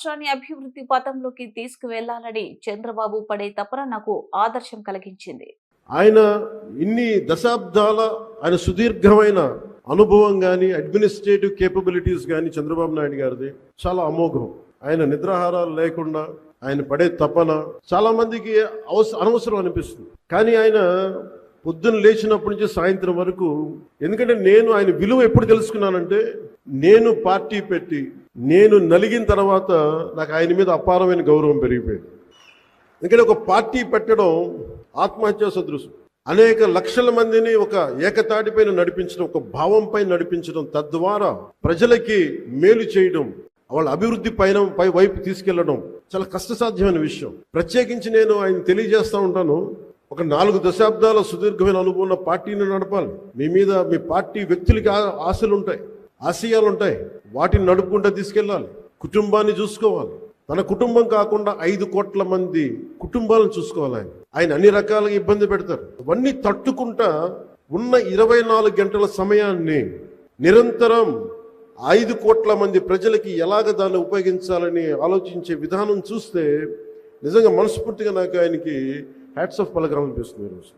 రాష్ట్రాన్ని అభివృద్ధి పథంలోకి తీసుకువెళ్లాలని చంద్రబాబు పడే తపన నాకు ఆదర్శం కలిగించింది. ఆయన ఇన్ని దశాబ్దాల ఆయన సుదీర్ఘమైన అనుభవం కానీ అడ్మినిస్ట్రేటివ్ కేపబిలిటీస్ కానీ చంద్రబాబు నాయుడు గారిది చాలా అమోఘం. ఆయన నిద్రాహారాలు లేకుండా ఆయన పడే తపన చాలా మందికి అనవసరం అనిపిస్తుంది. కానీ ఆయన పొద్దున్న లేచినప్పటి నుంచి సాయంత్రం వరకు, ఎందుకంటే నేను ఆయన విలువ ఎప్పుడు తెలుసుకున్నానంటే, నేను పార్టీ పెట్టి నేను నలిగిన తర్వాత నాకు ఆయన మీద అపారమైన గౌరవం పెరిగిపోయింది. ఎందుకంటే ఒక పార్టీ పెట్టడం ఆత్మహత్యా సదృశం. అనేక లక్షల మందిని ఒక ఏకతాటిపైన నడిపించడం, ఒక భావంపై నడిపించడం, తద్వారా ప్రజలకి మేలు చేయడం, వాళ్ళ అభివృద్ధి పై వైపు తీసుకెళ్లడం చాలా కష్టసాధ్యమైన విషయం. ప్రత్యేకించి నేను ఆయన తెలియజేస్తూ ఉంటాను, ఒక 4 దశాబ్దాల సుదీర్ఘమైన అనుభవం ఉన్న పార్టీని నడపాలి. మీ మీద మీ పార్టీ వ్యక్తులకి ఆశలు ఉంటాయి, ఆశయాలు ఉంటాయి, వాటిని నడుపుకుంటూ తీసుకెళ్ళాలి. కుటుంబాన్ని చూసుకోవాలి. తన కుటుంబం కాకుండా 5 కోట్ల మంది కుటుంబాలను చూసుకోవాలి. ఆయన అన్ని రకాలుగా ఇబ్బంది పెడతారు. అవన్నీ తట్టుకుంటా ఉన్న 24 గంటల సమయాన్ని నిరంతరం 5 కోట్ల మంది ప్రజలకి ఎలాగ దాన్ని ఉపయోగించాలని ఆలోచించే విధానం చూస్తే నిజంగా మనస్ఫూర్తిగా నాకు ఆయనకి హ్యాట్స్ ఆఫ్ పలకాలనిపిస్తుంది ఈరోజు.